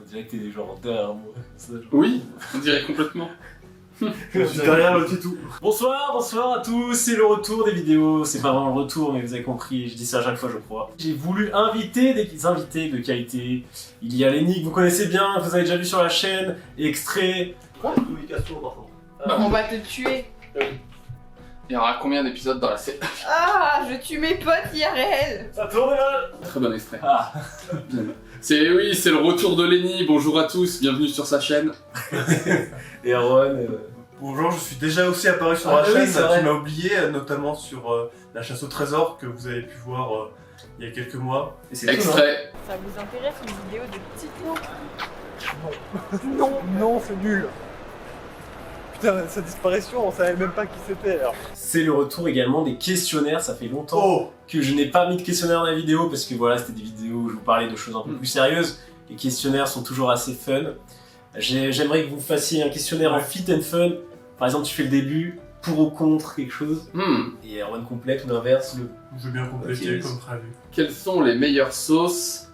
dirait que t'es genre derrière moi. Ça, genre... Oui, on dirait complètement. Je suis derrière le titou. Bonsoir à tous, c'est le retour des vidéos. C'est pas vraiment le retour, mais vous avez compris, je dis ça à chaque fois, je crois. J'ai voulu inviter des invités de qualité. Il y a Lenny que vous connaissez bien, que vous avez déjà vu sur la chaîne, extrait. Quoi une communication par contre On va te tuer. Il y aura combien d'épisodes dans la série? Ah, je tue mes potes IRL. Ça tourne là. Très bon extrait. Ah. C'est le retour de Lenny. Bonjour à tous, bienvenue sur sa chaîne. Et Erwan. Bonjour, je suis déjà aussi apparu sur Ah la oui, chaîne, c'est vrai. tu m'as oublié, notamment sur la chasse au trésor que vous avez pu voir il y a quelques mois. Et c'est tout, hein. Extrait. Ça vous intéresse une vidéo de petite Non, non, c'est nul. Putain, sa disparition, on savait même pas qui c'était alors. C'est le retour également des questionnaires, ça fait longtemps Oh que je n'ai pas mis de questionnaire dans la vidéo parce que voilà, c'était des vidéos où je vous parlais de choses un peu plus sérieuses. Les questionnaires sont toujours assez fun. J'aimerais que vous fassiez un questionnaire en fit and fun. Par exemple, tu fais le début, pour ou contre quelque chose, et Erwan complète ou l'inverse. Je veux bien compléter Ok. comme prévu. Quelles sont les meilleures sauces?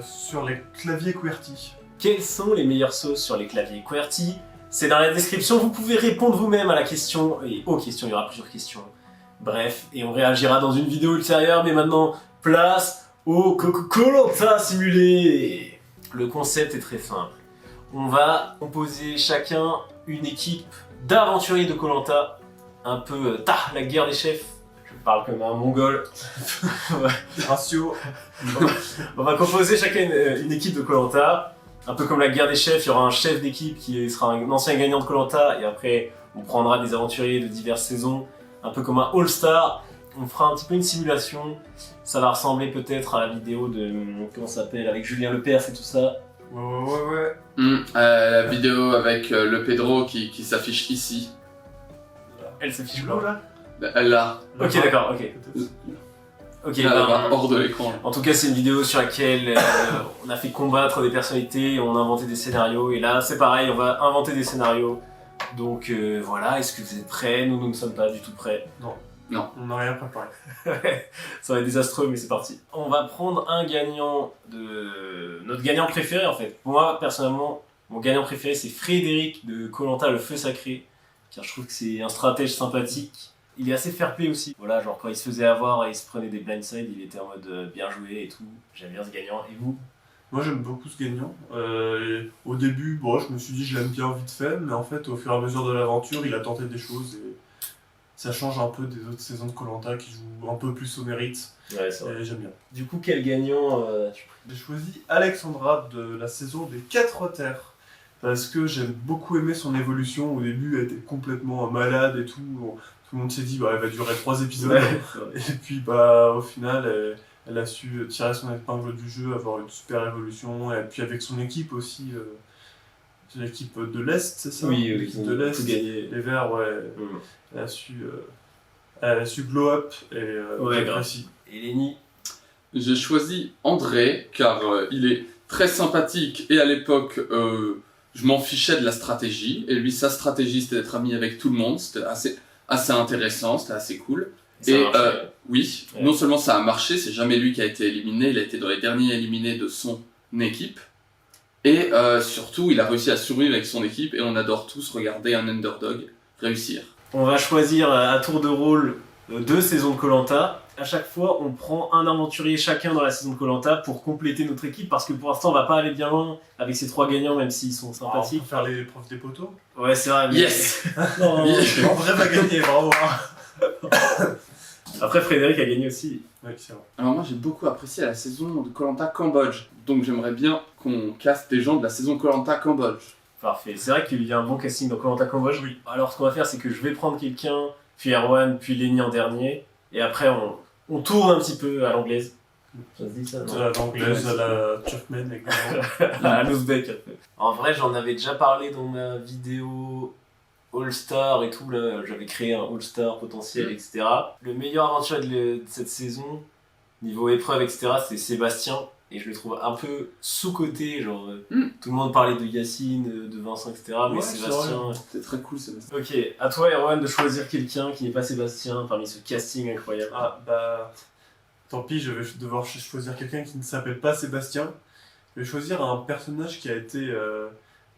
Sur les claviers QWERTY. Quelles sont les meilleures sauces sur les claviers QWERTY? C'est dans la description, vous pouvez répondre vous-même à la question, et aux questions, il y aura plusieurs questions. Bref, et on réagira dans une vidéo ultérieure, mais maintenant, place au Koh-Lanta simulé. Le concept est très simple. On va composer chacun une équipe d'aventuriers de Koh-Lanta, un peu la guerre des chefs. Je parle comme un mongol. Ratio. On va composer chacun une équipe de Koh-Lanta. Un peu comme la guerre des chefs, il y aura un chef d'équipe qui sera un ancien gagnant de Koh-Lanta, et après on prendra des aventuriers de diverses saisons, un peu comme un All-Star. On fera un petit peu une simulation. Ça va ressembler peut-être à la vidéo de comment ça s'appelle avec Julien Lepers et tout ça. Ouais. La vidéo avec le Pedro qui s'affiche ici. Elle s'affiche Bleu là. là. Là, Ok, d'accord, ok. Ok, là, ben, là-bas, hors de l'écran. en tout cas, c'est une vidéo sur laquelle on a fait combattre des personnalités, on a inventé des scénarios, et là, c'est pareil, on va inventer des scénarios. Donc voilà, est-ce que vous êtes prêts? Nous ne sommes pas du tout prêts. On n'a rien préparé. Ça va être désastreux, mais c'est parti. On va prendre un gagnant de... notre gagnant préféré, en fait. Moi, personnellement, mon gagnant préféré, c'est Frédéric de Koh-Lanta, le feu sacré, car je trouve que c'est un stratège sympathique. Il est assez fair-play aussi. Voilà, genre quand il se faisait avoir et il se prenait des blindsides, il était en mode bien joué et tout. J'aime bien ce gagnant. Et vous? Moi j'aime beaucoup ce gagnant. Au début, bon, je me suis dit je l'aime bien vite fait, mais en fait au fur et à mesure de l'aventure, il a tenté des choses et ça change un peu des autres saisons de Koh-Lanta qui jouent un peu plus au mérite. Ouais, c'est vrai. Et j'aime bien. Du coup, quel gagnant tu... J'ai choisi Alexandra de la saison des 4 terres. Parce que j'ai beaucoup aimé son évolution. Au début, elle était complètement malade et tout. Tout le monde s'est dit, bah, elle va durer 3 épisodes. Ouais, c'est vrai. Et puis, bah, au final, elle a su tirer son épingle du jeu, avoir une super évolution. Et puis, avec son équipe aussi, c'est l'équipe de l'Est, c'est ça? Oui, l'équipe ils de ont l'Est. tout gagné. Les Verts, ouais. Mm. Elle a su glow up et Ouais, grave. j'apprécie. Et Lenny? J'ai choisi André car il est très sympathique et à l'époque je m'en fichais de la stratégie et lui sa stratégie c'était d'être ami avec tout le monde, c'était assez intéressant, c'était assez cool. Ça a Et marché. oui, Ouais. non seulement ça a marché, c'est jamais lui qui a été éliminé, il a été dans les derniers éliminés de son équipe. Et surtout il a réussi à survivre avec son équipe et on adore tous regarder un underdog réussir. On va choisir à tour de rôle 2 saisons de Koh-Lanta. À chaque fois, on prend un aventurier chacun dans la saison de Koh-Lanta pour compléter notre équipe parce que pour l'instant, on va pas aller bien loin avec ces 3 gagnants, même s'ils sont On sympathiques. peut faire les profs des poteaux. Ouais, c'est vrai. Mais... Yes. Non, Yes. André va gagner, bravo. Hein. Après, Frédéric a gagné aussi. Ouais, c'est vrai. Alors moi j'ai beaucoup apprécié la saison de Koh-Lanta Cambodge, donc j'aimerais bien qu'on caste des gens de la saison Koh-Lanta Cambodge. Parfait. C'est vrai qu'il y a un bon casting dans Koh-Lanta Cambodge. Oui. Alors, ce qu'on va faire, c'est que je vais prendre quelqu'un, puis Erwan, puis Lenny en dernier. Et après, on tourne un petit peu à l'anglaise. Ça se dit ça, non? À l'anglaise, à la turkmène également. À l'ouzbek, après. En vrai, j'en avais déjà parlé dans ma vidéo All-Star et tout, là. J'avais créé un All-Star potentiel, etc. Le meilleur aventurier de cette saison, niveau épreuve, etc., c'est Sébastien. Et je le trouve un peu sous-coté, genre tout le monde parlait de Yacine, de Vincent, etc. Mais Ouais, Sébastien... C'est très cool Sébastien. Ok, à toi Erwan de choisir quelqu'un qui n'est pas Sébastien parmi ce casting incroyable. Ah, bah. Tant pis, je vais devoir choisir quelqu'un qui ne s'appelle pas Sébastien. Je vais choisir un personnage qui a été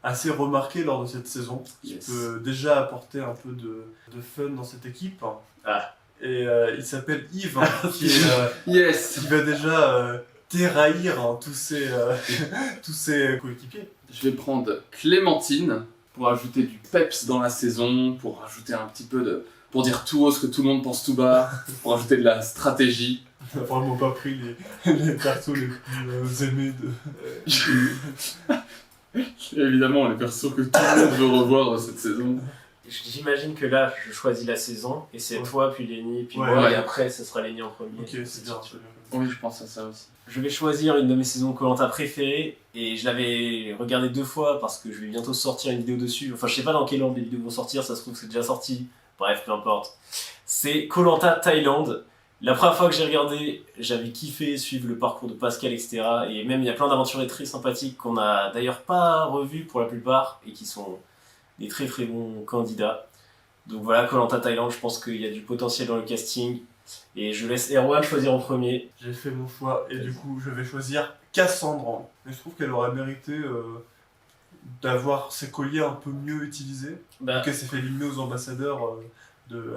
assez remarqué lors de cette saison, qui Yes. peut déjà apporter un peu de fun dans cette équipe. Ah. Et il s'appelle Yves, qui Yes. va déjà déraillir tous ses coéquipiers. Je vais prendre Clémentine pour ajouter du peps dans la saison, pour rajouter un petit peu de... pour dire tout haut ce que tout le monde pense tout bas, pour ajouter de la stratégie. On n'a vraiment pas pris les persos les plus aimés de... Évidemment, les persos que tout le monde veut revoir cette saison. J'imagine que là, je choisis la saison, et c'est Ouais. toi, puis Lenny, puis Ouais, moi, ouais. et après, ce sera Lenny en premier. Ok, c'est bien. Oui, je pense à ça aussi. Je vais choisir une de mes saisons Koh-Lanta préférées, et je l'avais regardé 2 fois parce que je vais bientôt sortir une vidéo dessus. Enfin, je sais pas dans quel ordre les vidéos vont sortir, ça se trouve que c'est déjà sorti. Bref, peu importe. C'est Koh-Lanta Thaïlande. La première fois que j'ai regardé, j'avais kiffé suivre le parcours de Pascal, etc. Et même, il y a plein d'aventuriers très sympathiques qu'on a d'ailleurs pas revus pour la plupart, et qui sont des très très bons candidats. Donc voilà, Koh-Lanta Thaïlande, je pense qu'il y a du potentiel dans le casting. Et je laisse Erwan choisir en premier. J'ai fait mon choix et du coup je vais choisir Cassandre. Mais je trouve qu'elle aurait mérité d'avoir ses colliers un peu mieux utilisés. Bah, Donc elle s'est fait éliminer aux ambassadeurs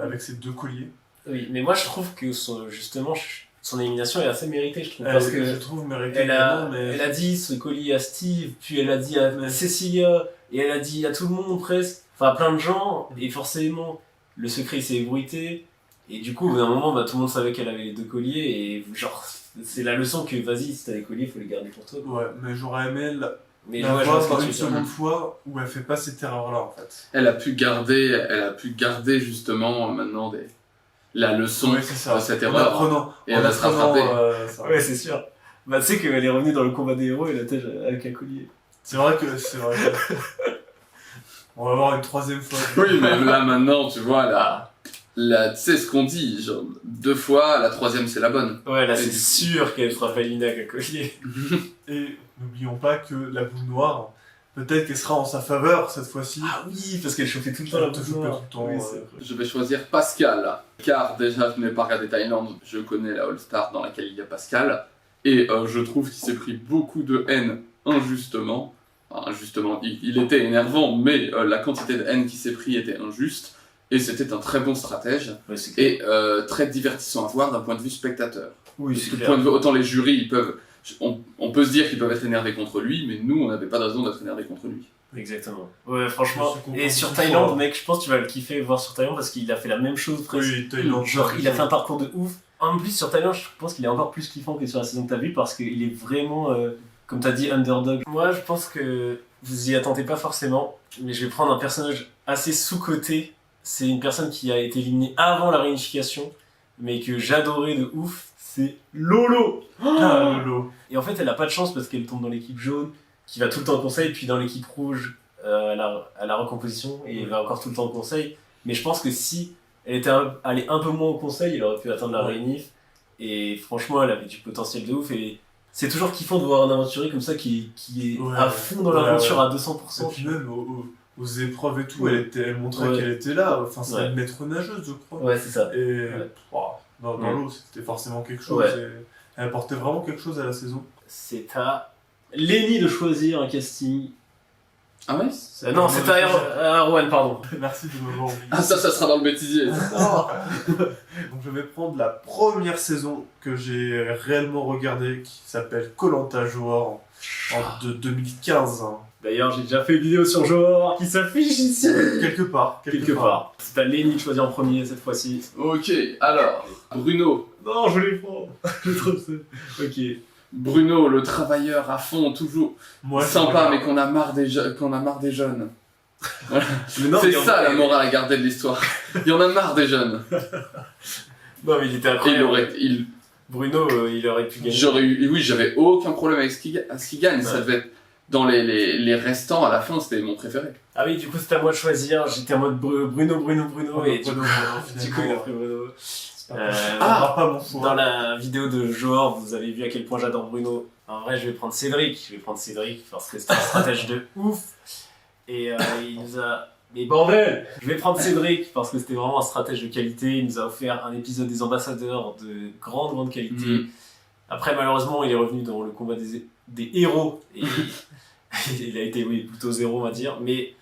avec ses 2 colliers. oui, mais moi je trouve que justement son élimination est assez méritée, je trouve. Parce Je que trouve mérité elle a, également, mais elle a dit ce collier à Steve, puis elle a dit à Cecilia, et elle a dit à tout le monde presque, enfin à plein de gens, et forcément le secret il s'est ébruité. Et du coup, au bout d'un moment, tout le monde savait qu'elle avait les 2 colliers, et genre, c'est la leçon que vas-y, si t'as les colliers, faut les garder pour toi. ouais, mais j'aurais aimé Mais la ouais, je vois ce voir que tu une veux dire. seconde fois où elle fait pas cette erreur-là en fait. Elle a pu garder justement maintenant la leçon Ouais, c'est ça. de cette En erreur. apprenant, Et en elle va se apprenant, rattraper. ça. Ouais, c'est sûr. Bah, tu sais qu'elle est revenue dans le combat des héros et la tête avec un collier. C'est vrai que. On va voir une 3e fois. Oui, mais là maintenant, tu vois, tu sais ce qu'on dit, genre 2 fois, la 3e c'est la bonne. Ouais, là, Et c'est du- sûr qu'elle frappe Alina avec un collier. Et n'oublions pas que la boule noire, peut-être qu'elle sera en sa faveur cette fois-ci. Ah oui, parce qu'elle chauffait tout le temps la Elle te boule chauffait noire. tout le temps, Oui, ouais. c'est vrai. Je vais choisir Pascal, car déjà je n'ai pas regardé Thaïlande, je connais la All-Star dans laquelle il y a Pascal, et je trouve qu'il s'est pris beaucoup de haine injustement. Enfin, injustement, il était énervant, mais la quantité de haine qu'il s'est pris était injuste, et c'était un très bon stratège, Ouais, c'est clair. et très divertissant à voir d'un point de vue spectateur. Oui, Parce c'est que clair. point de vue, autant les jurys, ils peuvent, on peut se dire qu'ils peuvent être énervés contre lui, mais nous, on n'avait pas de raison d'être énervés contre lui. Exactement. Ouais, franchement. Je suis content Et de sur ce Thaïlande, choix. mec, je pense que tu vas le kiffer voir sur Thaïlande parce qu'il a fait la même chose presque. Oui, Thaïlande. Genre, il a fait un parcours de ouf. En plus, sur Thaïlande, je pense qu'il est encore plus kiffant que sur la saison que t'as vue parce qu'il est vraiment, comme t'as dit, underdog. Moi, je pense que vous y attendez pas forcément, mais je vais prendre un personnage assez sous-coté. C'est une personne qui a été éliminée avant la réunification, mais que j'adorais de ouf. C'est Lolo. Ah, Lolo. Et en fait, elle a pas de chance parce qu'elle tombe dans l'équipe jaune, qui va tout le temps au conseil, puis dans l'équipe rouge à la recomposition, et elle va encore tout le temps au conseil. Mais je pense que si elle était allée un peu moins au conseil, elle aurait pu atteindre la Ouais. réunif. Et franchement, elle avait du potentiel de ouf. Et c'est toujours kiffant de voir un aventurier comme ça qui est Ouais, à ouais. fond dans Ouais, l'aventure ouais. à Et 200%. puis même aux épreuves et tout, Ouais. elle montrait Ouais. qu'elle était là. Enfin, c'est Ouais. une maître nageuse, je crois. Ouais, c'est ça. Et Ouais. dans Ouais. l'eau, c'était forcément quelque chose. Ouais. Et elle apportait vraiment quelque chose à la saison. C'est à Lenny de choisir un casting. Ah ouais Non, c'est à Erwan, pardon. Merci de m'avoir oublié. Ah ça sera dans le bêtisier. Donc je vais prendre la première saison que j'ai réellement regardée, qui s'appelle Koh-Lanta Johor, de 2015. hein. D'ailleurs, j'ai déjà fait une vidéo sur Johor qui s'affiche ici. Quelque part. Quelque part. C'est à Lenny de choisir en premier cette fois-ci. Ok, alors, Bruno. Non, je les prends. Je trouve ça. Ok. Bruno, le travailleur à fond, toujours Moi, je sympa, regarde. mais qu'on a marre des jeunes. Mais non, C'est mais en ça vrai- la morale à garder de l'histoire. Il y en a marre des jeunes. Non, mais il était Et incroyable. il Bruno, il aurait pu gagner. oui, j'avais aucun problème avec ce qu'il gagne. Ça Ouais. devait être dans les restants à la fin, c'était mon préféré. Ah oui, du coup, c'était à moi de choisir. J'étais en mode Bruno, et Bruno, du coup, il a pris Bruno. Ah, pas mon choix. Dans la vidéo de Johor, vous avez vu à quel point j'adore Bruno. En vrai, je vais prendre Cédric. Parce que c'est un stratège de ouf. Et il nous a... Mais bordel! Je vais prendre Cédric parce que c'était vraiment un stratège de qualité. Il nous a offert un épisode des ambassadeurs de grande qualité. Mhm. Après, malheureusement, il est revenu dans le combat des des héros. Et il a été, oui, plutôt 0, on va dire. Mais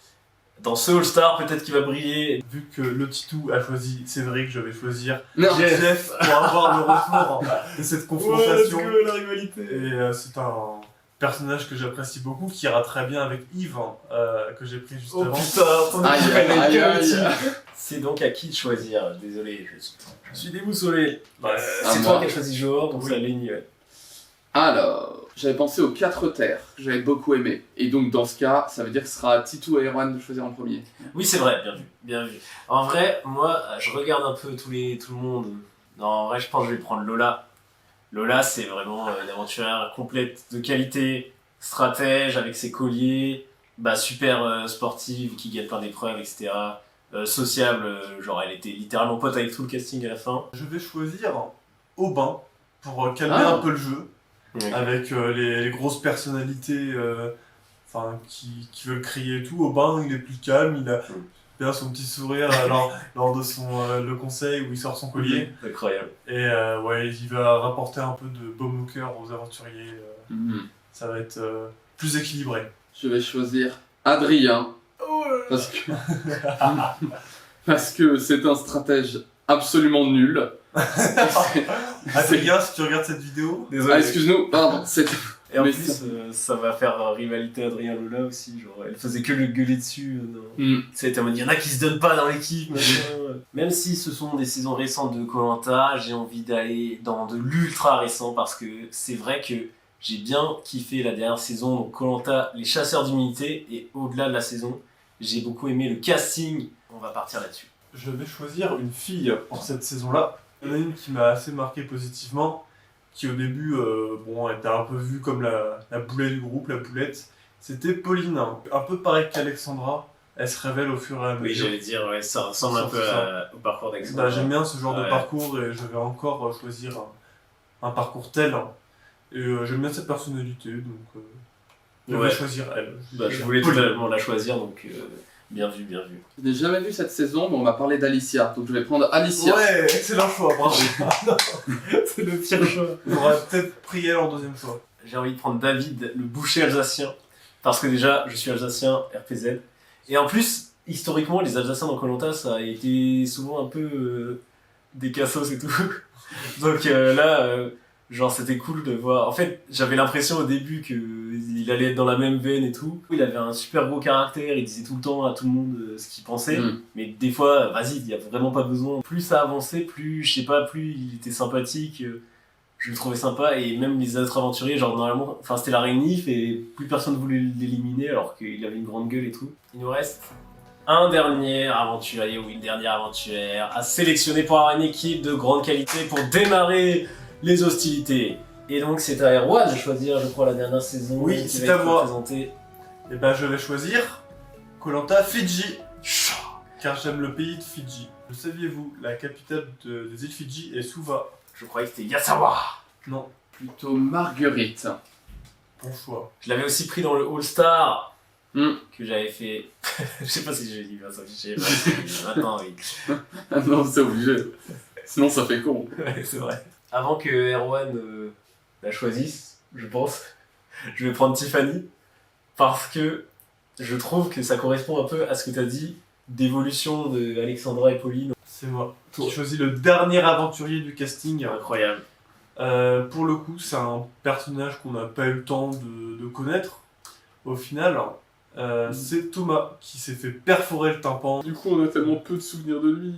dans ce All-Star, peut-être qu'il va briller. Vu que le Titou a choisi Cédric, je vais choisir Non. Jeff pour avoir le retour de cette confrontation. la rivalité. Et c'est un personnage que j'apprécie beaucoup, qui ira très bien avec Yves, que j'ai pris juste Oh avant. putain, ton Aïe, équipe, aïe, elle est aïe, chaotique. aïe. C'est donc à qui de choisir. Désolé, je suis déboussolé. Ouais, C'est à toi moi. qui as choisi Johor, donc Oui. ça ligne. Alors, j'avais pensé aux 4 terres, que j'avais beaucoup aimé. Et donc, dans ce cas, ça veut dire que ce sera à Titou et Erwan de choisir en premier. Oui, c'est vrai, bien vu, bien vu. En vrai, moi, je regarde un peu tout le monde. Non, en vrai, je pense que je vais prendre Lola. Lola, c'est vraiment une aventurière complète de qualité, stratège avec ses colliers, super sportive, qui gagne plein d'épreuves, etc. Sociable, genre elle était littéralement pote avec tout le casting à la fin. Je vais choisir Aubin pour calmer Ah. un peu le jeu, avec les grosses personnalités qui veulent crier et tout. Aubin, il est plus calme, il a bien son petit sourire lors de le conseil où il sort son collier. Incroyable. Et ouais, il va rapporter un peu de baume au cœur aux aventuriers. Mhm. Ça va être plus équilibré. Je vais choisir Adrien, parce que parce que c'est un stratège absolument nul. Adrien, si tu regardes cette vidéo, Désolé. Ah, excuse-nous, pardon, c'est... Et en mais plus, ça va faire rivalité Adrien-Lola aussi. Genre, elle faisait que le gueuler dessus. Hmm. Ça a été en mode, il y en a qui se donnent pas dans l'équipe. machin. Même si ce sont des saisons récentes de Koh-Lanta, j'ai envie d'aller dans de l'ultra récent parce que c'est vrai que j'ai bien kiffé la dernière saison. Donc Koh-Lanta, les chasseurs d'immunité, et au-delà de la saison, j'ai beaucoup aimé le casting. On va partir là-dessus. je vais choisir une fille pour cette saison-là. Il y en a une qui m'a assez marqué positivement, qui au début était un peu vue comme la boulet du groupe, la boulette. C'était Pauline, un peu pareil qu'Alexandra. Elle se révèle au fur et à mesure. Oui, j'allais dire, ouais, ça ressemble un peu au parcours d'Alexandre. J'aime bien ce genre de Ouais. parcours et je vais encore choisir un parcours tel. Et j'aime bien cette personnalité, donc je vais Ouais. choisir elle. Je voulais totalement la choisir, donc bien vu, bien vu. Je n'ai jamais vu cette saison, mais on m'a parlé d'Alicia, donc je vais prendre Alicia. Ouais, excellent choix, bravo. C'est le pire choix. On aurait peut-être pris elle en deuxième choix. J'ai envie de prendre David, le boucher alsacien, parce que déjà, je suis alsacien, RPZ. Et en plus, historiquement, les Alsaciens dans Koh-Lanta, ça a été souvent un peu des cassos et tout. Donc genre, c'était cool de voir. En fait, j'avais l'impression au début qu'il allait être dans la même veine et tout. Il avait un super gros caractère, il disait tout le temps à tout le monde ce qu'il pensait. Mm. Mais des fois, vas-y, il n'y a vraiment pas besoin. Plus ça avançait, plus, je sais pas, plus il était sympathique. Je le trouvais sympa, et même les autres aventuriers, genre normalement, enfin c'était la réunif et plus personne voulait l'éliminer alors qu'il avait une grande gueule et tout. Il nous reste un dernier aventurier ou une dernière aventurière à sélectionner pour avoir une équipe de grande qualité pour démarrer les hostilités. Et donc c'est à Erwan de choisir, je crois, la dernière saison. Oui, qui c'est va à être moi. représentée. Et ben je vais choisir Koh-Lanta Fidji. Car j'aime le pays de Fidji. Le saviez-vous, la capitale des îles Fidji est Suva. Je croyais que c'était Yasawa. Non, Plutôt Marguerite. bon choix. Je l'avais aussi pris dans le All-Star Mm. que j'avais fait. Je sais pas si j'ai dit ça, je sais pas. Maintenant, oui. Ah non, c'est obligé. Sinon, ça fait con. Ouais, c'est vrai. Avant que Erwan la choisisse, je pense, je vais prendre Tiffany parce que je trouve que ça correspond un peu à ce que tu as dit d'évolution de Alexandra et Pauline. C'est moi qui choisis le dernier aventurier du casting. Incroyable. Pour le coup, c'est un personnage qu'on n'a pas eu le temps de connaître. Au final, c'est Thomas qui s'est fait perforer le tympan. Du coup, on a tellement peu de souvenirs de lui.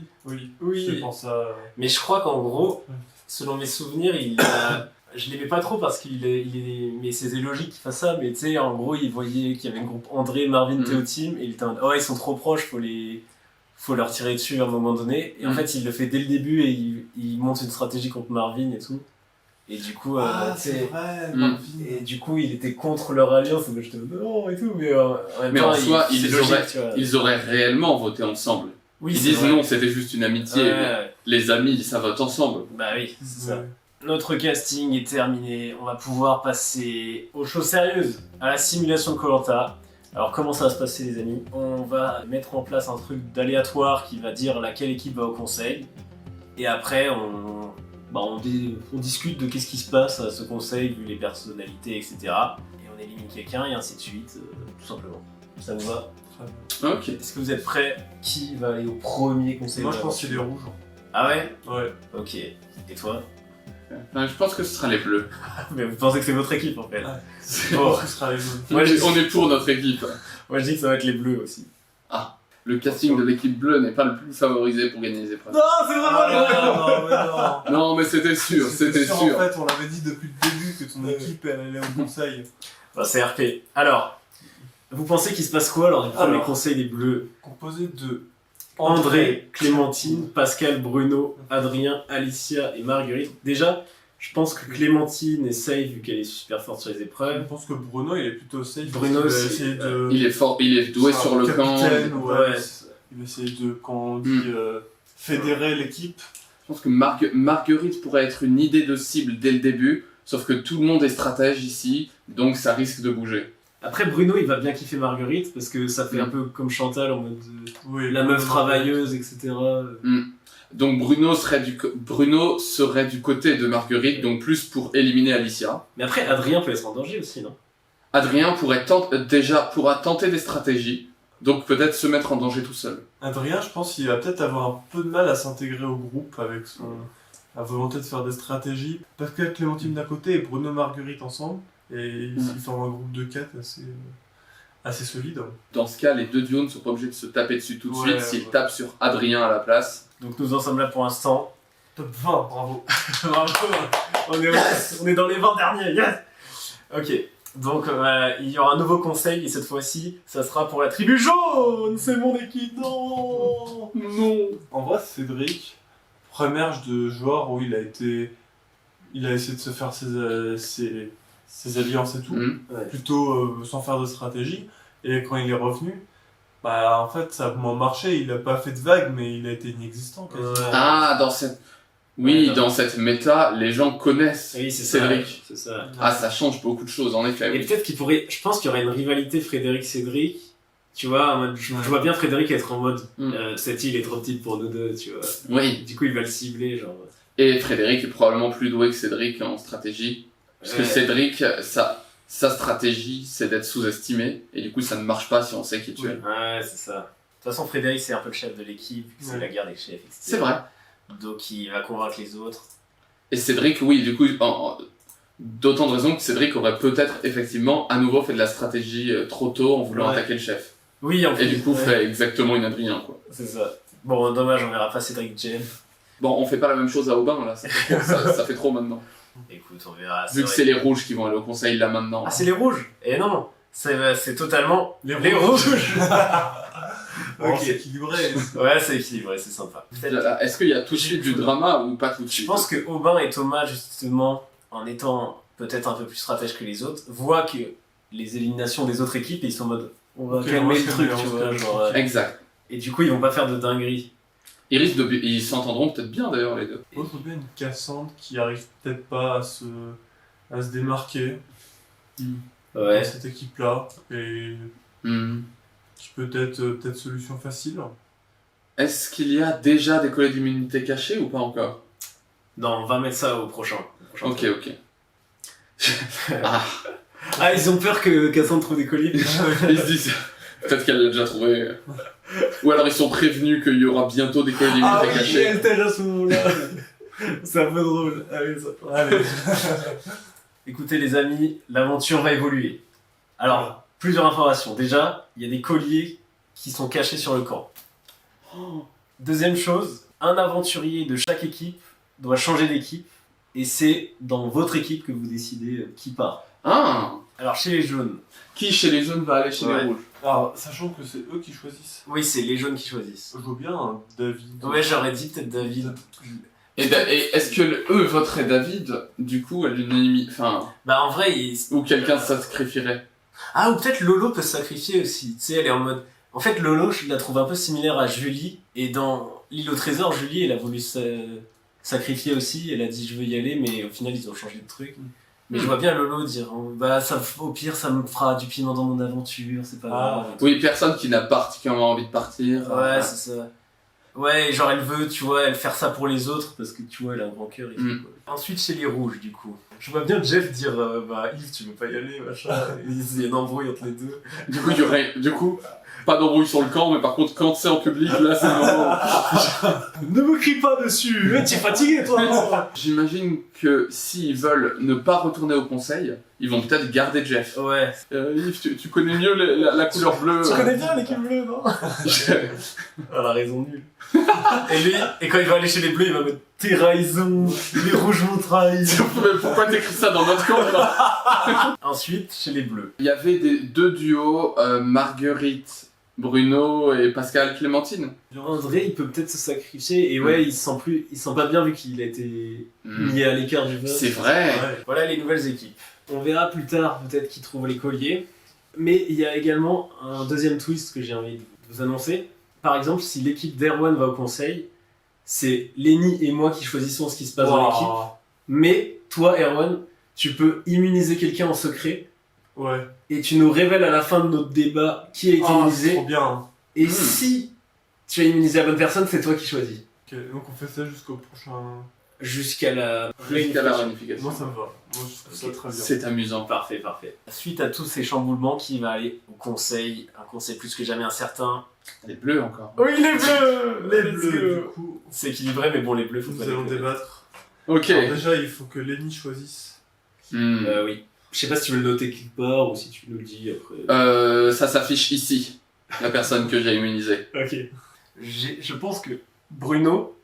Oui, c'est pour ça. Mais je crois qu'en gros, selon mes souvenirs, je l'aimais pas trop parce mais c'était logique qu'il fasse ça, mais tu sais, en gros, il voyait qu'il y avait un groupe André, Marvin, Théotime, et il était en mode, oh, ils sont trop proches, faut leur tirer dessus à un moment donné. Et en fait, il le fait dès le début et il monte une stratégie contre Marvin et tout. Et du coup, tu sais, vrai, Marvin. et du coup, il était contre leur alliance, donc j'étais non et tout, mais en même Mais temps, en soi, c'est logique, tu vois. ils auraient réellement voté ensemble. Oui, Ils c'est disent vrai. non, c'était juste une amitié. Ouais, mais ouais. Les amis, ça vote ensemble. Bah oui, c'est ça. Ouais. Notre casting est terminé, on va pouvoir passer aux choses sérieuses, à la simulation de Koh-Lanta. Alors comment ça va se passer les amis? On va mettre en place un truc d'aléatoire qui va dire laquelle équipe va au conseil. Et après on discute de qu'est-ce qui se passe à ce conseil, vu les personnalités, etc. Et on élimine quelqu'un, et ainsi de suite, tout simplement. Ça vous va? Ok. Est-ce que vous êtes prêts? Qui va aller au premier conseil? Moi, je pense que c'est les rouges. Ah ouais? Ouais. Ok. Et toi? Je pense que ce sera les bleus. Mais vous pensez que c'est votre équipe en fait? Je Bon. pense que ce sera les jaunes. Moi, je- On est pour notre équipe. Moi je dis que ça va être les bleus aussi. Le casting de l'équipe bleue n'est pas le plus favorisé pour gagner les épreuves. Non, c'est vraiment les bleus! non, mais non. Non, mais c'était sûr, c'était sûr. En fait, on l'avait dit depuis le début que ton équipe, elle allait au conseil. Bah, c'est RP. Alors, vous pensez qu'il se passe quoi lors du premier Alors. conseil des bleus? Composé de André, Clémentine, Pascal, Bruno, Adrien, Alicia et Marguerite. Déjà, je pense que Clémentine est safe vu qu'elle est super forte sur les Je épreuves. pense que Bruno, il est plutôt safe. Bruno, parce qu'il va c'est- essayer de... Il est fort, il est doué sur le camp. capitaine, Je ouais. Ouais. Il va essayer de, quand on dit, fédérer l'équipe. pense que Marguerite pourrait être une idée de cible dès le début, sauf que tout le monde est stratège ici, donc ça risque de bouger. Après, Bruno, il va bien kiffer Marguerite parce que ça fait un peu comme Chantal en mode Oui, la meuf travailleuse, etc. Donc Bruno serait du côté de Marguerite, donc plus pour éliminer Alicia. Mais après, Adrien peut être en danger aussi, non? Adrien pourra tenter des stratégies, donc peut-être se mettre en danger tout seul. Adrien, je pense qu'il va peut-être avoir un peu de mal à s'intégrer au groupe avec la volonté de faire des stratégies. Pascal, Clémentine d'un côté et Bruno Marguerite ensemble. Et ils forment un groupe de 4 assez solide. Dans ce cas, les deux duos ne sont pas obligés de se taper dessus tout de Ouais, suite s'ils ouais. tapent sur Adrien à la place. Donc nous en sommes là pour l'instant. Top 20, bravo. Bravo. On est dans les 20 derniers, yes. Ok, donc il y aura un nouveau conseil et cette fois-ci, ça sera pour la tribu jaune. C'est mon équipe, non. Non. En vrai, Cédric, première de joueur où il a essayé de se faire ses alliances et tout, plutôt sans faire de stratégie. Et quand il est revenu, bah en fait ça a moins marché, il a pas fait de vague, mais il a été inexistant quasiment. Ah, dans cette méta, les gens connaissent Oui, c'est Cédric. C'est ça. Ah, ça change beaucoup de choses, en effet. Et Oui. peut-être qu'il pourrait, je pense qu'il y aurait une rivalité Frédéric-Cédric. Tu vois, en mode, je vois bien Frédéric être en mode cette île est trop petite pour nous deux, tu vois. Oui. Du coup, il va le cibler, genre. Et Frédéric est probablement plus doué que Cédric en stratégie. Parce que Cédric, sa stratégie, c'est d'être sous-estimé. Et du coup, ça ne marche pas si on sait qui tu es. Ouais, c'est ça. De toute façon, Frédéric, c'est un peu le chef de l'équipe, vu que c'est Ouais. la guerre des chefs, etc. C'est vrai. Donc, il va convaincre les autres. Et Cédric, oui, du coup, d'autant de raisons que Cédric aurait peut-être effectivement à nouveau fait de la stratégie trop tôt en voulant Ouais. attaquer le chef. Oui, en Et du coup, ouais, fait exactement une Adrien, quoi. c'est ça. Bon, dommage, on verra pas Cédric Jen. Bon, on fait pas la même chose à Aubin, là. Ça fait trop maintenant. Écoute, on verra. Vu que c'est les rouges qui vont aller au conseil là maintenant. Ah, c'est les rouges. Et non, c'est totalement Les les rouges. Bon, Ok. c'est équilibré. Ouais, c'est équilibré, c'est sympa. Est-ce qu'il y a tout de suite du drama ou pas tout de Je suite? pense que Aubin et Thomas, justement, en étant peut-être un peu plus stratèges que les autres, voient que les éliminations des autres équipes, et ils sont en mode on va Ok, on calmer va le se truc, calmer, tu on se vois. calme. Genre, Exact. et du coup, ils vont pas faire de dinguerie. Ils s'entendront peut-être bien d'ailleurs, les deux. Moi, je veux bien une Cassandre qui arrive peut-être pas à se démarquer Ouais. dans cette équipe-là. Et Hmm. qui peut être solution facile. Est-ce qu'il y a déjà des collets d'immunité cachés ou pas encore? Non, on va mettre ça au prochain. Ok. Ah, Ah, ils ont peur que Cassandre trouve des colis. ils se disent peut-être qu'elle l'a déjà trouvé. Ou alors ils sont prévenus qu'il y aura bientôt des collets d'immunité Ah oui, cachés. elle tège à ce moment-là. C'est un peu drôle. Allez, ça. Allez. Écoutez les amis, l'aventure va évoluer. Alors, plusieurs informations. Déjà, il y a des colliers qui sont cachés sur le camp. Deuxième chose, un aventurier de chaque équipe doit changer d'équipe. Et c'est dans votre équipe que vous décidez qui part. Ah, Alors, chez les jaunes, qui chez les jaunes va aller chez Ouais. les rouges? Alors, sachant que c'est eux qui choisissent. oui, c'est les jaunes qui choisissent. Je vois bien un David. Ouais, j'aurais dit peut-être David. Et est-ce que eux voteraient David, du coup, à l'unanimité, enfin, Bah, en vrai, ou quelqu'un se sacrifierait? ah, ou peut-être Lolo peut se sacrifier aussi. Tu sais, elle est en mode. En fait, Lolo, je la trouve un peu similaire à Julie. Et dans L'île au trésor, Julie, elle a voulu se sacrifier aussi. Elle a dit je veux y aller, mais au final, ils ont changé de truc. Mais je vois bien Lolo dire bah, au pire, ça me fera du piment dans mon aventure, c'est pas grave. Oui, personne qui n'a particulièrement envie de partir. Ouais, c'est ça. Ouais, genre elle veut, tu vois, elle faire ça pour les autres parce que tu vois, elle a un grand cœur et tout. Mm. Quoi. Ensuite, chez les rouges, du coup. Je vois bien Jeff dire bah Yves, tu veux pas y aller, machin. Il y a une embrouille entre les deux. Du coup, pas d'embrouille sur le camp, mais par contre, quand c'est en public, là, c'est le moment. Ne me crie pas dessus, t'es fatigué toi. J'imagine que s'ils veulent ne pas retourner au conseil, ils vont peut-être garder Jeff. Ouais. Yves, tu connais mieux la couleur bleue. Tu connais bien l'équipe bleue, non? Elle a raison nulle. Et quand il va aller chez les bleus, il va mettre tes raisons, les rouges m'ont trahi. Mais pourquoi t'écris ça dans notre camp là? Ensuite, chez les bleus. Il y avait deux duos, Marguerite, Bruno et Pascal Clémentine. André, il peut peut-être se sacrifier et ouais, il se sent pas bien vu qu'il a été mis à l'écart du vote. C'est vrai. Ouais. Voilà les nouvelles équipes. On verra plus tard peut-être qui trouve les colliers. Mais il y a également un deuxième twist que j'ai envie de vous annoncer. Par exemple, si l'équipe d'Erwan va au conseil, c'est Lenny et moi qui choisissons ce qui se passe dans l'équipe. Mais toi, Erwan, tu peux immuniser quelqu'un en secret Ouais. et tu nous révèles à la fin de notre débat qui a été C'est immunisé. trop bien. Et si tu as immunisé la bonne personne, c'est toi qui choisis. Ok, donc on fait ça jusqu'au prochain. Jusqu'à la réunification. Moi ça me va. Moi je trouve ça très bien. C'est amusant. Parfait. Suite à tous ces chamboulements, qui va aller au conseil, un conseil plus que jamais incertain. Les bleus encore. Oui, les bleus. Les bleus, du coup, C'est équilibré, mais bon, les bleus, faut nous pas les allons connaître. débattre. Ok. Alors déjà, il faut que Lenny choisisse. Oui. Je sais pas si tu veux le noter quelque part ou si tu nous le dis après. Ça s'affiche ici. La personne que j'ai immunisée. Ok. Je pense que Bruno,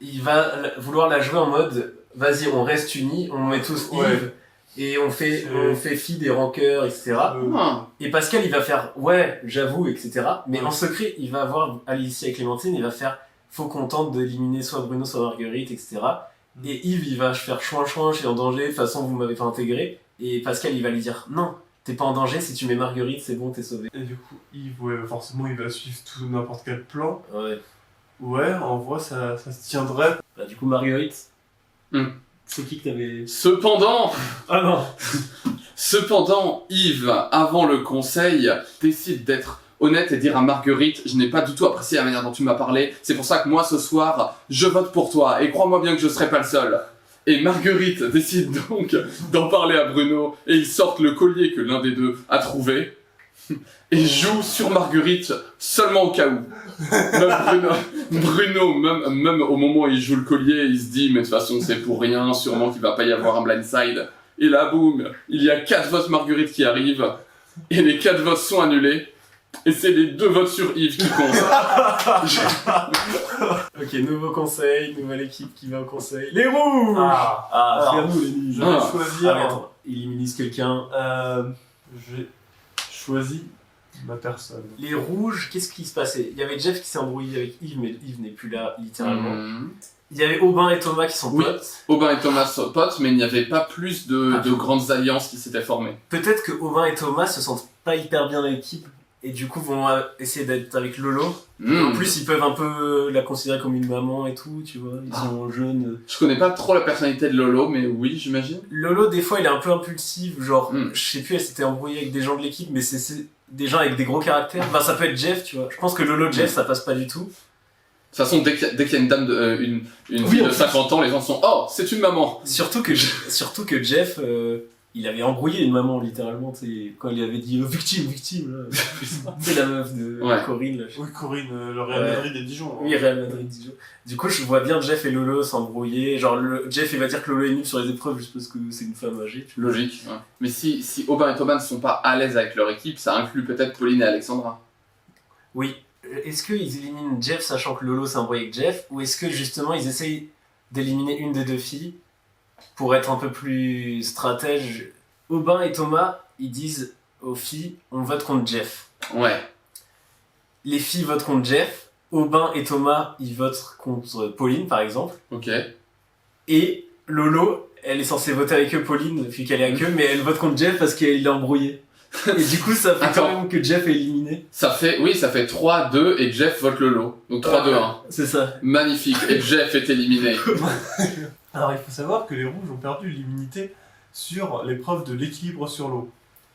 il va vouloir la jouer en mode vas-y, on reste unis, on met tous Yves Ouais. et on fait fi des rancœurs, etc. Ah. Et Pascal, il va faire ouais, j'avoue, etc. Mais en secret, il va voir Alicia et Clémentine, il va faire faut qu'on tente d'éliminer soit Bruno, soit Marguerite, etc. Et Yves, il va faire chouin, je suis en danger, de toute façon, vous m'avez pas intégré. Et Pascal, il va lui dire non, t'es pas en danger, si tu mets Marguerite, c'est bon, t'es sauvé. Et du coup, Yves, ouais, forcément, il va suivre tout n'importe quel plan. Ouais. Ouais, en vrai, ça se tiendrait. Bah, du coup, Marguerite, C'est qui que t'avais. Cependant, Ah non. cependant, Yves, avant le conseil, décide d'être honnête et dire à Marguerite, je n'ai pas du tout apprécié la manière dont tu m'as parlé, c'est pour ça que moi ce soir, je vote pour toi, et crois-moi bien que je serai pas le seul. Et Marguerite décide donc d'en parler à Bruno, et ils sortent le collier que l'un des deux a trouvé, et joue sur Marguerite seulement au cas où. Même Bruno, même au moment où il joue le collier, il se dit, mais de toute façon c'est pour rien, sûrement qu'il va pas y avoir un blindside. Et là, boum, il y a 4 votes Marguerite qui arrivent, et les 4 votes sont annulés. Et c'est les 2 votes sur Yves qui comptent. Ok, nouveau conseil, nouvelle équipe qui va au conseil. Les rouges. Ah, C'est à nous les nuls. je vais choisir. Attends, il immunise quelqu'un. J'ai choisi ma personne. Les rouges, qu'est-ce qui se passait? Il y avait Jeff qui s'est embrouillé avec Yves, mais Yves n'est plus là, littéralement. Il y avait Aubin et Thomas qui sont Oui. potes. Aubin et Thomas sont potes, mais il n'y avait pas plus de Ah. grandes alliances qui s'étaient formées. Peut-être que Aubin et Thomas se sentent pas hyper bien dans l'équipe et du coup vont essayer d'être avec Lolo. En plus, ils peuvent un peu la considérer comme une maman et tout, tu vois. Ils sont jeunes. Je connais pas trop la personnalité de Lolo, mais oui, j'imagine. Lolo, des fois, il est un peu impulsif. Genre, Mm. je sais plus, elle s'était embrouillée avec des gens de l'équipe, mais c'est des gens avec des gros caractères. Enfin, ça peut être Jeff, tu vois. Je pense que Lolo, Jeff, ça passe pas du tout. De toute façon, dès qu'il y a une dame, une Oui, fille en de plus. 50 ans, les gens sont « Oh, c'est une maman Surtout que Jeff, il avait embrouillé une maman, littéralement, tu sais, quand il avait dit victime, là. C'est la meuf de Ouais. Corinne, là. Oui, Corinne, le Real Ouais. Madrid et Dijon. hein. Oui, Real Madrid, Dijon. Du coup, je vois bien Jeff et Lolo s'embrouiller. Genre, Jeff, il va dire que Lolo est nul sur les épreuves juste parce que c'est une femme âgée. ». Logique. Ouais. Mais si Aubin et Thomas ne sont pas à l'aise avec leur équipe, ça inclut peut-être Pauline et Alexandra. Oui. Est-ce qu'ils éliminent Jeff sachant que Lolo s'est embrouillé avec Jeff, ou est-ce que justement ils essayent d'éliminer une des deux filles pour être un peu plus stratège? Aubin et Thomas, ils disent aux filles on vote contre Jeff. Ouais. Les filles votent contre Jeff. Aubin et Thomas, ils votent contre Pauline par exemple. Ok. Et Lolo, elle est censée voter avec eux, Pauline, vu qu'elle est avec eux, mais elle vote contre Jeff parce qu'il l'a embrouillé. Et du coup, ça fait Attends. quand même que Jeff est éliminé. Ça fait 3-2 et Jeff vote Lolo. Donc 3-2-1. C'est ça. Magnifique. Et Jeff est éliminé. Alors, il faut savoir que les rouges ont perdu l'immunité sur l'épreuve de l'équilibre sur l'eau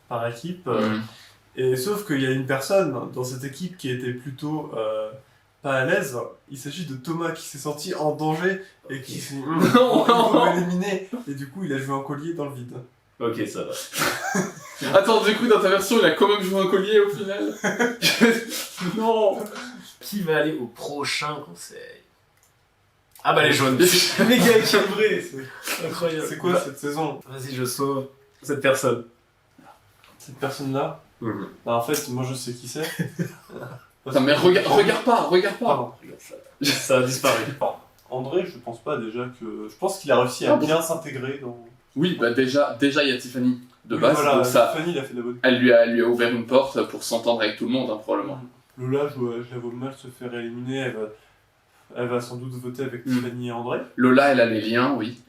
par équipe. Mm. Et sauf qu'il y a une personne dans cette équipe qui était plutôt pas à l'aise. Il s'agit de Thomas qui s'est senti en danger et qui s'est Non. éliminé. Et du coup, il a joué un collier dans le vide. Ok, ça va. Attends, du coup, dans ta version, il a quand même joué un collier au final. Non. Qui va aller au prochain conseil? Ah bah les jaunes. Les gars équilibrés, c'est incroyable. C'est quoi cette saison? Vas-y, je sauve cette personne. Cette personne-là? Mhm. Bah, en fait, moi je sais qui c'est. Attends, mais regarde pas. Pardon. Ça a disparu. André, je pense pas déjà que. Je pense qu'il a réussi à bien s'intégrer dans. Oui, bah déjà, il y a Tiffany de Oui, base, voilà, donc ça, Fanny, il a fait de la bonne. elle lui a ouvert une porte pour s'entendre avec tout le monde, hein, probablement. Lola, je la vois mal se faire éliminer. Elle va sans doute voter avec Tiffany et André. Lola, elle a les liens, oui.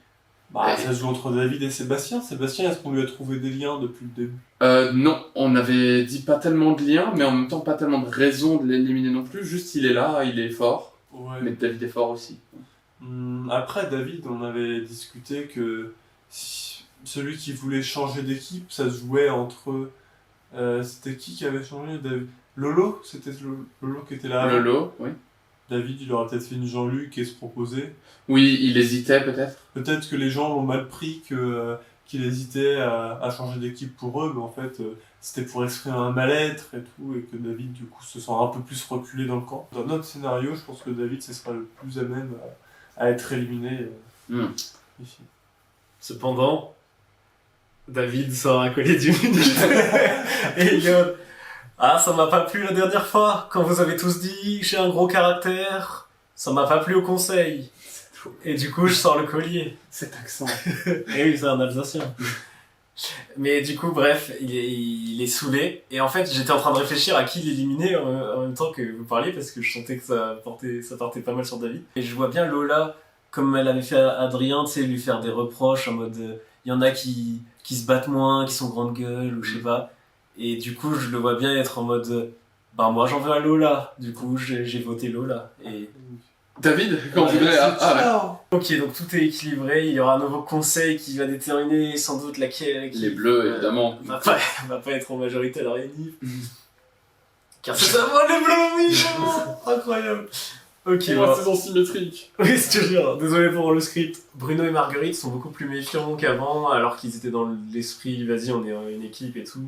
Bah, ça se joue entre David et Sébastien. Sébastien, est-ce qu'on lui a trouvé des liens depuis le début? Non, on avait dit pas tellement de liens, mais en même temps pas tellement de raisons de l'éliminer non plus. Juste, il est là, il est fort. Ouais. Mais David est fort aussi. Après, David, on avait discuté que celui qui voulait changer d'équipe, ça se jouait entre. C'était qui avait changé? David Lolo? C'était Lolo qui était là avant. Lolo, oui. David, il aurait peut-être fait une Jean-Luc et se proposer. Oui, il hésitait peut-être. Peut-être que les gens l'ont mal pris qu'il hésitait à changer d'équipe pour eux, mais en fait, c'était pour exprimer un mal-être et tout, et que David, du coup, se sent un peu plus reculé dans le camp. Dans notre scénario, je pense que David, ce sera le plus à même à être éliminé ici. Cependant, David sort un collier du minute. Et il est en mode, ah, ça m'a pas plu la dernière fois, quand vous avez tous dit j'ai un gros caractère, ça m'a pas plu au conseil. Et du coup, je sors le collier. Cet accent. Et oui, c'est un Alsacien. Mais du coup, bref, il est saoulé. Et en fait, j'étais en train de réfléchir à qui l'éliminer en même temps que vous parliez, parce que je sentais que ça portait pas mal sur David. Et je vois bien Lola, comme elle avait fait à Adrien, tu sais, lui faire des reproches en mode... Il y en a qui se battent moins, qui sont grande gueule, ou je sais pas. Et du coup, je le vois bien être en mode... Bah moi, j'en veux à Lola. Du coup, j'ai voté Lola. Et... David, quand vous voudrez. Ok, donc tout est équilibré, il y aura un nouveau conseil qui va déterminer sans doute laquelle... Les bleus, évidemment. Va pas être en majorité à la réunion. Car c'est ça, moi les bleus, oui, vraiment. Incroyable. Ok, C'est bon. la saison symétrique. Oui, c'est toujours. Désolé pour le script. Bruno et Marguerite sont beaucoup plus méfiants qu'avant, alors qu'ils étaient dans l'esprit, vas-y, on est une équipe et tout.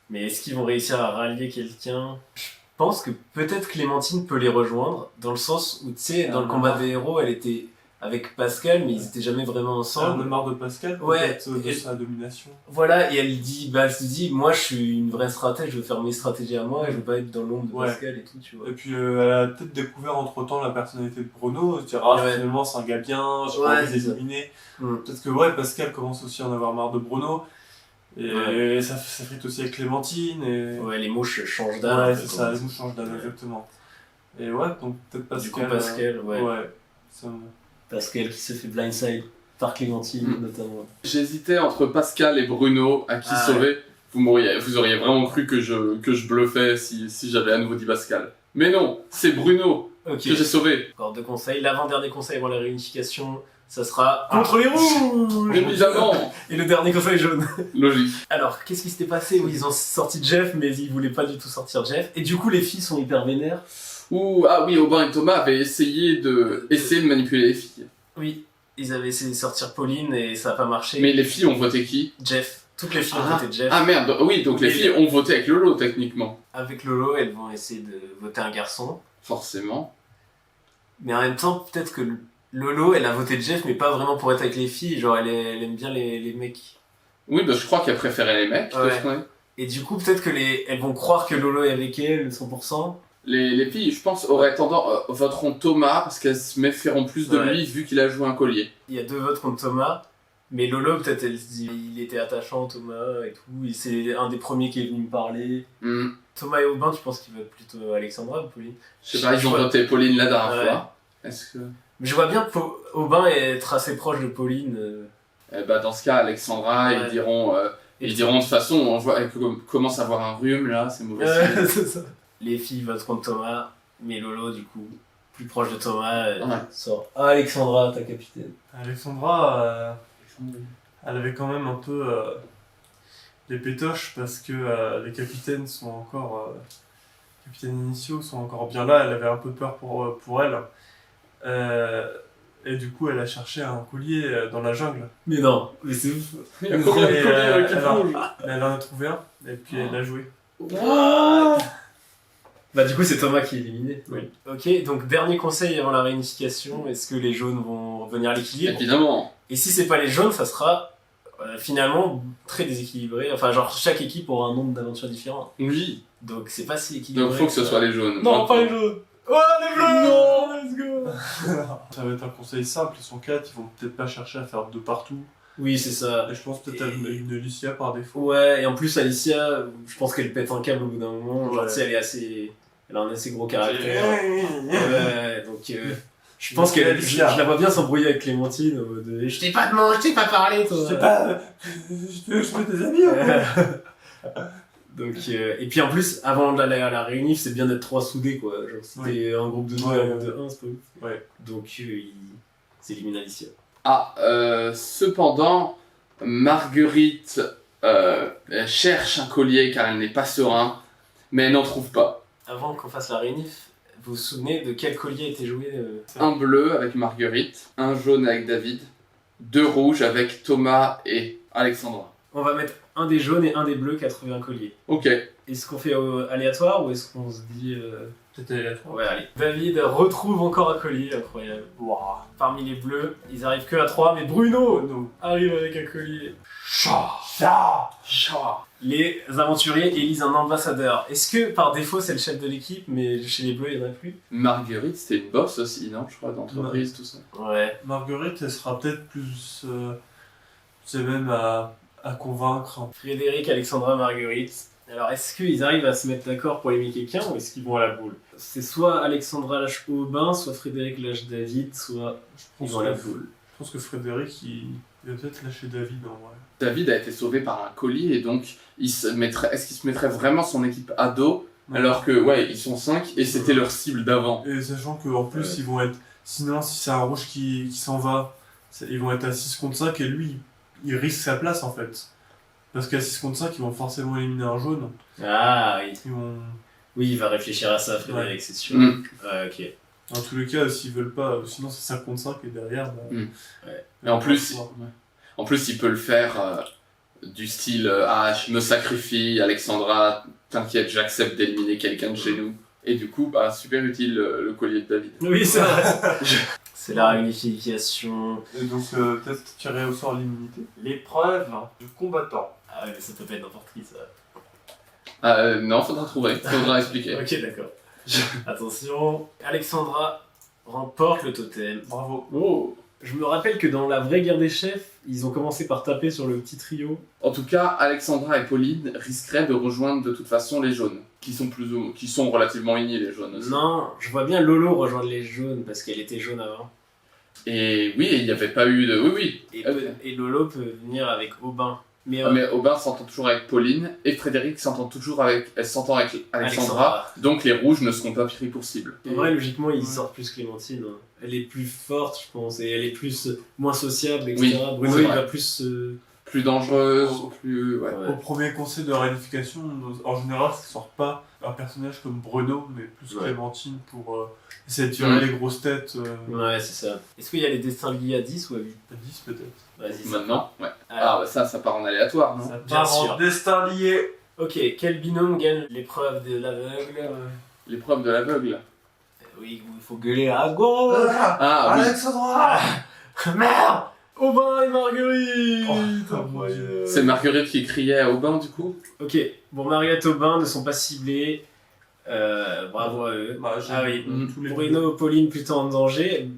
Mais est-ce qu'ils vont réussir à rallier quelqu'un? Je pense que peut-être Clémentine peut les rejoindre, dans le sens où, tu sais, dans le combat des héros, elle était avec Pascal, mais ils étaient jamais vraiment On ensemble. a marre de Pascal, Ouais, peut-être de sa domination. Voilà, et elle se dit, moi je suis une vraie stratège, je veux faire mes stratégies à moi, et je veux pas être dans l'ombre de Ouais. Pascal et tout, tu vois. Et puis elle a peut-être découvert entre-temps la personnalité de Bruno, se dire ah Ouais. finalement c'est un gars bien, j'ai Ouais, pas envie c'est ça. d'éliminer. Mm. Peut-être que ouais, Pascal commence aussi à en avoir marre de Bruno. Et ça frite aussi avec Clémentine et... Ouais, les mouches changent d'âme. Ouais, un peu, c'est ça, comme les mouches changent d'âme, exactement. Et ouais, donc peut-être Pascal... Du coup, Pascal, ouais. ça me- Pascal qui se fait blindside par Clémentine, notamment. J'hésitais entre Pascal et Bruno à qui Ah, sauver. Vous auriez vraiment cru que je bluffais si j'avais à nouveau dit Pascal. Mais non, c'est Bruno Ok, que j'ai sauvé. encore deux conseils. L'avant-dernier conseil avant la réunification, ça sera contre les rouges. Évidemment. Et le dernier conseil jaune. Logique. Alors, qu'est-ce qui s'était passé? Oui, ils ont sorti Jeff, mais ils voulaient pas du tout sortir Jeff. Et du coup, les filles sont hyper vénères. Ah oui, Aubin et Thomas avaient essayé de manipuler les filles. Oui, ils avaient essayé de sortir Pauline et ça a pas marché. Mais les filles ont voté qui? Jeff. Toutes les filles ont voté Jeff. Ah merde, oui, donc les Mais- filles ont voté avec Lolo techniquement. Avec Lolo, elles vont essayer de voter un garçon. Forcément. Mais en même temps, peut-être que Lolo, elle a voté Jeff, mais pas vraiment pour être avec les filles. Genre, elle aime bien les mecs. Oui, bah je crois qu'elle préférait les mecs. Ouais. de ce qu'on est. Et du coup, peut-être que elles vont croire que Lolo est avec elle, 100%. Les filles, je pense, auraient tendance voteront Thomas parce qu'elles se méfieront plus de Ouais. lui vu qu'il a joué un collier. Il y a 2 votes contre Thomas. Mais Lolo, peut-être, elle se dit, il était attachant, Thomas, et tout. Et c'est un des premiers qui est venu me parler. Thomas et Aubin, tu penses qu'ils votent plutôt Alexandra ou Pauline? Je sais pas, ils ont Ouais. voté Pauline la dernière Ouais. fois. Est-ce que... Mais je vois bien Aubin être assez proche de Pauline. Eh bah, dans ce cas, Alexandra, Ouais. ils diront de toute façon, on voit qu'elle commence à avoir un rhume là, c'est mauvais signe. C'est ça. Les filles votent contre Thomas, mais Lolo, du coup, plus proche de Thomas, Ouais. sort. Ah, Alexandra, ta capitaine. Alexandra, elle avait quand même un peu les pétoches parce que les capitaines sont encore capitaines initiaux sont encore bien là. Elle avait un peu peur pour elle. Et du coup, elle a cherché un collier dans la jungle. Mais non, mais c'est ouf. Il y a combien de Et, colliers avec les elle, rouges elle en a trouvé un, et puis elle l'a joué. Bah du coup c'est Thomas qui est éliminé. Oui. Ok, donc dernier conseil avant la réunification, est-ce que les jaunes vont revenir à l'équilibre? Évidemment. Et si c'est pas les jaunes, ça sera finalement très déséquilibré. Enfin genre chaque équipe aura un nombre d'aventures différents. Oui. Donc c'est pas si équilibré. Donc faut que ce soit les jaunes. Non, pas les jaunes. Oh les bleus. Non, let's go. Ça va être un conseil simple, ils sont 4, ils vont peut-être pas chercher à faire 2 partout. Oui c'est ça. Et je pense peut-être à une Alicia par défaut. Ouais, et en plus Alicia, je pense qu'elle pète un câble au bout d'un moment. Genre Ouais. tu sais, elle a un assez gros caractère. Ouais. Ouais, donc je pense qu'elle, je la vois bien s'embrouiller avec Clémentine en mode je t'ai pas demandé, je t'ai pas parlé toi. Je sais pas, je fais tes amis Donc et puis en plus avant d'aller à la réunif, c'est bien d'être 3 soudés quoi. Genre si t'es un groupe de 2 Ouais, et un groupe de 1, c'est pas ouf. Ouais. Donc ils éliminent Alicia. Ah, cependant, Marguerite elle cherche un collier car elle n'est pas serein, mais elle n'en trouve pas. Avant qu'on fasse la réunif, vous vous souvenez de quel collier était joué Un bleu avec Marguerite, un jaune avec David, 2 rouges avec Thomas et Alexandra. On va mettre un des jaunes et un des bleus qui a trouvé un collier. Ok. Est-ce qu'on fait aléatoire ou est-ce qu'on se dit Peut-être aléatoire. Ouais, allez. David retrouve encore un collier, incroyable. Wow. Parmi les bleus, ils arrivent que à 3, mais Bruno arrive avec un collier. Les aventuriers élisent un ambassadeur. Est-ce que par défaut c'est le chef de l'équipe, mais chez les bleus il n'y en a plus? Marguerite, c'était une boss aussi, non? Je crois, d'entreprise, tout ça. Ouais. Marguerite, elle sera peut-être plus. C'est même à convaincre. Frédéric, Alexandra, Marguerite. Alors est-ce qu'ils arrivent à se mettre d'accord pour éliminer quelqu'un ou est-ce qu'ils vont à la boule? C'est soit Alexandra lâche Aubin, soit Frédéric lâche David, soit ils vont à la boule. Je pense que Frédéric, il va peut-être lâcher David en vrai. David a été sauvé par un collier et donc est-ce qu'il se mettrait vraiment son équipe à dos alors que ouais ils sont 5 et c'était leur cible d'avant. Et sachant qu'en plus ils vont être. Sinon, si c'est un rouge qui s'en va, ils vont être à 6 contre 5 et lui, il risque sa place en fait. Parce qu'à 6 contre 5, ils vont forcément éliminer un jaune. Ah oui. Ils vont... Oui, il va réfléchir à ça Frédéric, c'est sûr. Mm. Ouais, ok. Dans tous les cas, s'ils veulent pas, sinon c'est 5 contre 5 et derrière. Bah, Mm. Et en plus il peut le faire du style je me sacrifie Alexandra, t'inquiète j'accepte d'éliminer quelqu'un de chez nous. Et du coup bah super utile le collier de David. Oui, c'est vrai. C'est la réunification. Et donc, peut-être tirer au sort l'immunité. L'épreuve du combattant. Ah ouais, mais ça peut pas être n'importe qui ça. Non faudra trouver, faudra expliquer. Ok, d'accord. Attention, Alexandra remporte le totem. Bravo. Oh. Je me rappelle que dans la vraie guerre des chefs, ils ont commencé par taper sur le petit trio. En tout cas Alexandra et Pauline risqueraient de rejoindre de toute façon les jaunes, qui sont relativement unis les jaunes aussi. Non, je vois bien Lolo rejoindre les jaunes parce qu'elle était jaune avant. Et oui, il n'y avait pas eu de... Oui. Et Lolo peut venir avec Aubin. Mais, Mais Aubin s'entend toujours avec Pauline et Frédéric s'entend avec Alexandra. Donc les rouges ne seront pas pris pour cible. en vrai, logiquement, ils sortent plus Clémentine. Hein. Elle est plus forte, je pense, et elle est moins sociable, etc. Oui, Bruno, c'est il vrai. va plus... Plus dangereuse, plus... Ouais. Ouais. Au premier conseil de réunification, en général, ça sort pas un personnage comme Bruno, mais plus Ouais. Clémentine pour essayer de tirer les grosses têtes. Ouais, c'est ça. Est-ce qu'il y a les destins liés à 10 ou à 8? À 10 peut-être. Vas-y, ça Maintenant, ouais. Alors, Bah ça part en aléatoire, non? Ça bien part sûr. en destin lié. ok, quel binôme gagne l'épreuve de l'aveugle? L'épreuve de l'aveugle. Oui, il faut gueuler à gauche. Ah oui, Alexandra. Merde! Aubin et Marguerite! Oh, Incroyable. c'est Marguerite qui criait à Aubin du coup. Ok, bon, Marguerite et Aubin ne sont pas ciblés. Bravo à eux. Bah, Ah oui, tous les Bruno, Pauline plutôt en danger.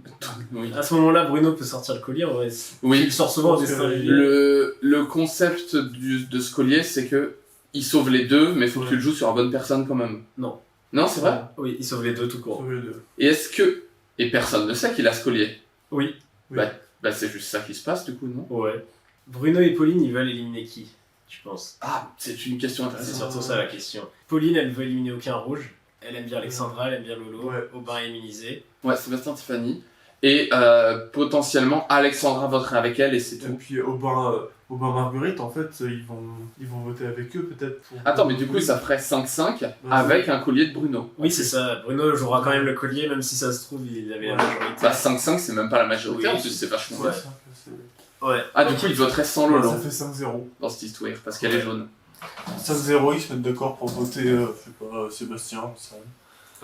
Oui. À ce moment-là, Bruno peut sortir le collier. En vrai. Oui. Il sort souvent au Parce destin que lié. Le concept de ce collier, c'est que il sauve les deux, mais faut que tu le joues sur la bonne personne quand même. Non. Non, c'est vrai. Oui, il sauve les deux tout court. Sauver les deux. Et est-ce que... Et personne ne sait qu'il a ce collier. Oui. Oui. Bah c'est juste ça qui se passe du coup, non? Ouais. Bruno et Pauline, ils veulent éliminer qui, tu penses? Ah, c'est une question C'est intéressante. surtout ça la question. Pauline, elle veut éliminer aucun rouge. Elle aime bien Alexandra, elle aime bien Lolo. Ouais. Aubin est immunisé. Ouais, Sébastien Tiffany. Et potentiellement, Alexandra voterait avec elle et c'est Et tout. puis Aubin Marguerite, en fait, ils vont voter avec eux peut-être. Attends, mais du coup, ça ferait 5-5 avec un collier de Bruno. Oui, c'est ça. Bruno jouera quand même le collier, même si ça se trouve, il avait la majorité. Bah 5-5, c'est même pas la majorité, Oui. en plus, c'est vachement Ouais. bien. Ouais. Ah, du coup, il voterait sans Lolo Ça fait 5-0. dans cette histoire, parce qu'elle est jaune. 5-0, ils se mettent d'accord pour voter, je sais pas, Sébastien. Ça.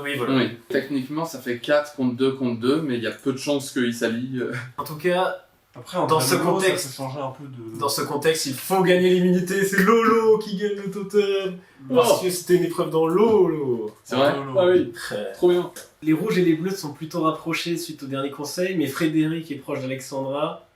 Oui, voilà. Oui. Techniquement, ça fait 4 contre 2, mais il y a peu de chances qu'ils s'allient. En tout cas, Après, en Dans vrai, ce Lolo, contexte- ça peut changer un peu de. dans ce contexte, il faut gagner l'immunité. C'est Lolo qui gagne le totem. Parce que c'était une épreuve dans Lolo. C'est vrai? Lolo. Ah oui, trop bien. Les rouges et les bleus sont plutôt rapprochés suite au dernier conseil, mais Frédéric est proche d'Alexandra.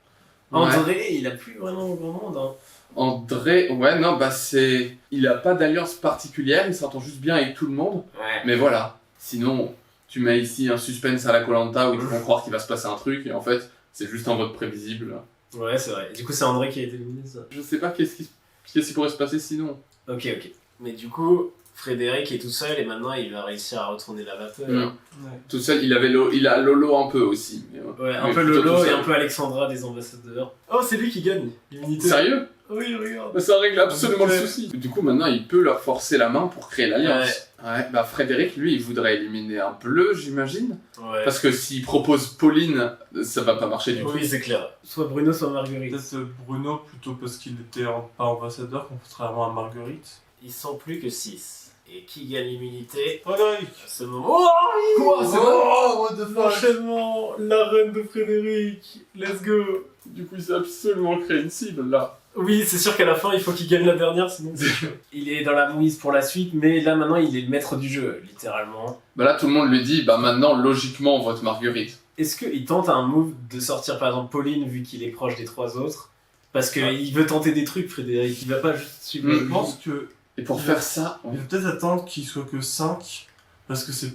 Ouais. André, il a plus vraiment grand monde. Hein. André, ouais, non, bah c'est. Il a pas d'alliance particulière, il s'entend juste bien avec tout le monde. Ouais. Mais voilà. Sinon, tu mets ici un suspense à la Koh-Lanta où ils vont croire qu'il va se passer un truc, et en fait, c'est juste un vote prévisible. Ouais, c'est vrai. Du coup, c'est André qui a été éliminé, ça. Je sais pas qu'est-ce qui pourrait se passer sinon. Ok. Mais du coup, Frédéric est tout seul et maintenant il va réussir à retourner la vapeur. Mm. Ouais. Tout seul, il a Lolo un peu aussi. Mais, Ouais, un mais peu plutôt Lolo tout et seul. un peu Alexandra des ambassadeurs. Oh, c'est lui qui gagne l'immunité. Sérieux? Oui, regarde. Mais ça règle absolument le Ouais. souci. Du coup, maintenant, il peut leur forcer la main pour créer l'alliance. Ouais, bah Frédéric, lui, il voudrait éliminer un bleu, j'imagine. Ouais. Parce que s'il propose Pauline, ça va pas marcher du tout. Oui, c'est clair. Soit Bruno, soit Marguerite. Peut-être Bruno plutôt parce qu'il était pas ambassadeur, contrairement à Marguerite. Ils sont plus que 6. Et qui gagne l'immunité Frédéric. à ce moment? Oh, Quoi, c'est vrai? Oh, what the fuck. L'enchaînement, la reine de Frédéric. Let's go. Du coup, il s'est absolument créé une cible, là. Oui, c'est sûr qu'à la fin, il faut qu'il gagne la dernière, sinon c'est chaud. Il est dans la mouise pour la suite, mais là, maintenant, il est le maître du jeu, littéralement. Bah là, tout le monde lui dit, bah maintenant, logiquement, on vote Marguerite. Est-ce qu'il tente un move de sortir, par exemple, Pauline, vu qu'il est proche des 3 autres? Parce qu'il veut tenter des trucs, Frédéric. Il va pas juste suivre. Je pense que Et pour faire ça... il faut peut-être attendre qu'il soit que 5, parce que c'est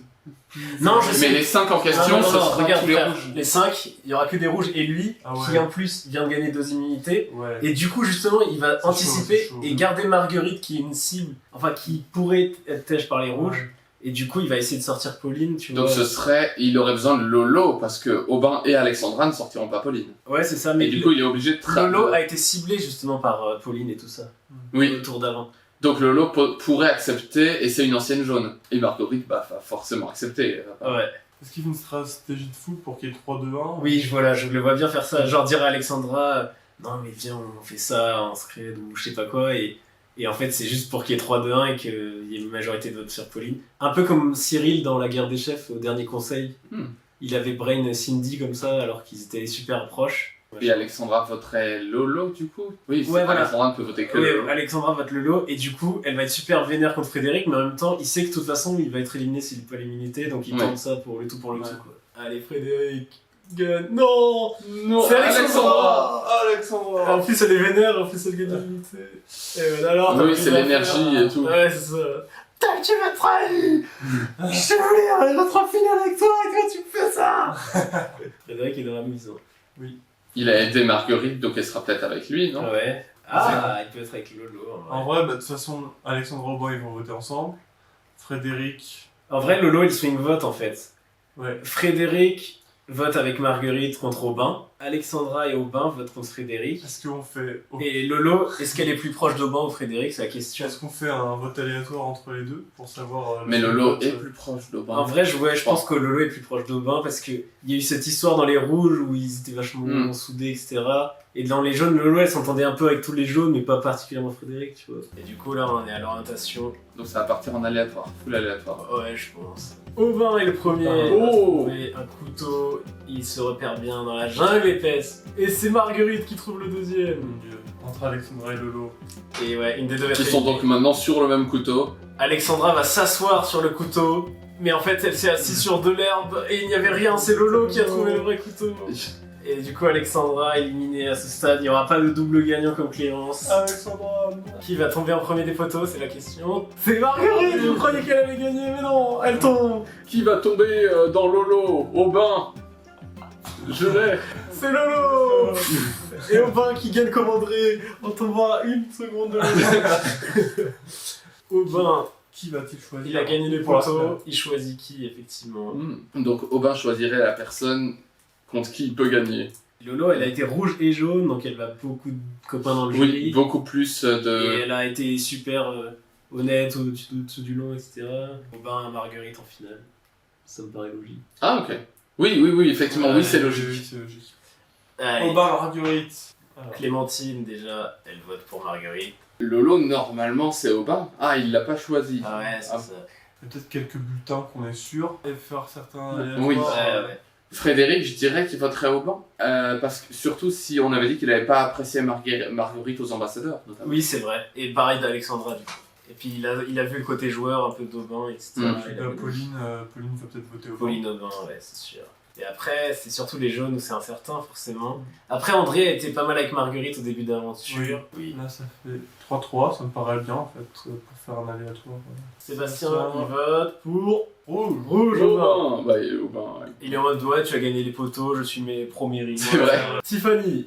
plus... Non, je Mais sais. les 5 en question, Non, ce sera regarde, tous les frère, rouges. les 5, il y aura que des rouges et lui, Ah ouais. qui en plus vient de gagner 2 immunités. Ouais. Et du coup, justement, il va C'est anticiper chaud, c'est chaud. et garder Marguerite qui est une cible, enfin qui pourrait être têche par les rouges. Et du coup, il va essayer de sortir Pauline, tu Donc vois. ce serait... Il aurait besoin de Lolo, parce que Aubin et Alexandra ne sortiront pas Pauline. Ouais, c'est ça, Mais mais du coup, il est obligé de... Lolo a été ciblé justement par Pauline et tout ça. Oui, Au tour d'avant. donc Lolo pourrait accepter, et c'est une ancienne jaune. Et Marguerite, bah, va forcément accepter. Ouais. Est-ce qu'il fait une stratégie de fou pour qu'il y ait 3-2-1? Oui, voilà, je le vois bien faire ça. Genre dire à Alexandra, non mais viens, on fait ça en secret ou je sais pas quoi. Et en fait, c'est juste pour qu'il y ait 3-2-1 et qu'il y ait une majorité de votes sur Pauline. Un peu comme Cyril dans la guerre des chefs au dernier conseil. Il avait brain Cindy comme ça alors qu'ils étaient super proches. Et Alexandra voterait Lolo, du coup? Oui, Ouais, voilà. Alexandra ne peut voter que Oui, Lolo. Alexandra vote Lolo et du coup, elle va être super vénère contre Frédéric, mais en même temps, il sait que de toute façon, il va être éliminé s'il n'est pas l'immunité, donc il Ouais. tente ça pour le tout pour le Ouais. tout. Quoi. Allez, Frédéric, gagne. Non Non, C'est Alexandra. Alexandra. En plus, elle est vénère, en plus, elle gagne l'immunité. Et voilà, alors, t'as Oui, plus c'est rien à l'énergie faire. et tout. Ouais, c'est ça. Tu m'as trahi. Je voulais être en finale avec toi et toi, tu me fais ça. Frédéric est dans la mise. Hein. Il a aidé Marguerite, donc elle sera peut-être avec lui, non? Ouais. Ah, il peut être avec Lolo. En vrai, bah, de toute façon, Alexandra et Aubin, ils vont voter ensemble. Frédéric... En vrai, Lolo, il swing vote en fait. Ouais. Frédéric vote avec Marguerite contre Aubin. Alexandra et Aubin votent contre Frédéric. Est-ce qu'on fait... Et Lolo, est-ce qu'elle est plus proche d'Aubin ou Frédéric? C'est la question. Est-ce qu'on fait un vote aléatoire entre les deux pour savoir... Mais Lolo est plus proche d'Aubin. En vrai, je pense que Lolo est plus proche d'Aubin parce qu'il y a eu cette histoire dans les rouges où ils étaient vachement soudés, etc. Et dans les jaunes, Lolo, elle s'entendait un peu avec tous les jaunes, mais pas particulièrement Frédéric, tu vois. Et du coup, là, on est à l'orientation. Donc ça va partir en aléatoire, full aléatoire. Ouais, je pense. Aubin est le premier. Oh. Il a trouvé un couteau. Il se repère bien dans la jungle épaisse. Et c'est Marguerite qui trouve le deuxième. Mon dieu. Entre Alexandra et Lolo. Et ouais, une des deux va Qui être sont donc éliminée. maintenant sur le même couteau. Alexandra va s'asseoir sur le couteau. Mais en fait, elle s'est assise sur de l'herbe et il n'y avait rien. C'est Lolo qui a trouvé le vrai couteau. Et du coup, Alexandra éliminée à ce stade. Il n'y aura pas de double gagnant comme Clémence. Alexandra, non. Qui va tomber en premier des poteaux, c'est la question. C'est Marguerite. Vous croyez qu'elle avait gagné, mais non, elle tombe. Qui va tomber dans Lolo? Aubin. Je l'ai. C'est Lolo. Et Aubin qui gagne comme André en tombant à 1 seconde de Lolo. Aubin, Qui va-t-il choisir? il a gagné les Pour la poteaux. finale. Il choisit qui, effectivement. Donc Aubin choisirait la personne contre qui il peut gagner. Lolo, elle a été rouge et jaune, donc elle a beaucoup de copains dans le Oui, jury. beaucoup plus Et de... elle a été super honnête au-dessus du long, etc. Aubin à Marguerite en finale. Ça me paraît logique. Ah, ok. Oui, effectivement, oui, c'est logique. Oui, c'est logique. Allez, Aubin, Marguerite. Alors, Clémentine, déjà, elle vote pour Marguerite. Lolo, normalement, c'est Aubin. Ah, il l'a pas choisi. Ah ouais, c'est Ah. ça. il y a peut-être quelques bulletins qu'on est sûr. Et faire certains. Oui. Ouais. Frédéric, je dirais qu'il voterait Aubin. Parce que surtout si on avait dit qu'il n'avait pas apprécié Marguerite aux ambassadeurs, notamment. Oui, c'est vrai. Et pareil d'Alexandra, du coup. Et puis il a vu le côté joueur un peu d'Aubin, etc. Mm. Il a vu Pauline va peut-être voter Aubin. Pauline Aubin, ouais, c'est sûr. Et après, c'est surtout les jaunes où c'est incertain, forcément. Après, André a été pas mal avec Marguerite au début d'aventure. Oui. Là, ça fait 3-3, ça me paraît bien en fait, pour faire un aléatoire. Sébastien, Ça. il vote pour Rouge. Rouge Aubin. Aubin. Bah, Aubin. Ouais. Il est en mode, ouais, tu as gagné les poteaux, je suis mes premiers rigours. C'est vrai. Tiffany,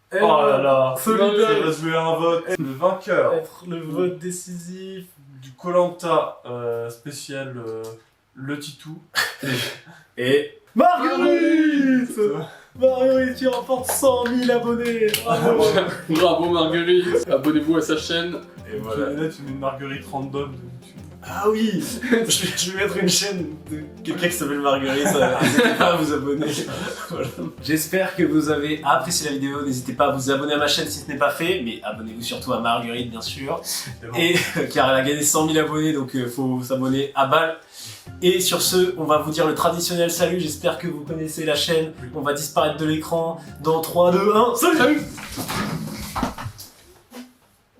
elle Oh là là, solidaire. il va jouer un vote. Le vainqueur Être le vote décisif. du Koh-Lanta spécial Le Titou. Et Marguerite. Marguerite qui remporte 100 000 abonnés. Bravo. Bravo Marguerite. Abonnez-vous à sa chaîne. Et Et là, tu mets une Marguerite random. Ah oui. je vais mettre une chaîne de quelqu'un qui s'appelle Marguerite. N'hésitez pas à vous abonner. Voilà. J'espère que vous avez apprécié la vidéo. N'hésitez pas à vous abonner à ma chaîne si ce n'est pas fait. Mais abonnez-vous surtout à Marguerite, bien sûr. Et car elle a gagné 100 000 abonnés, donc faut s'abonner à balle. Et sur ce, on va vous dire le traditionnel salut. J'espère que vous connaissez la chaîne. On va disparaître de l'écran dans 3, 2, 1. Salut.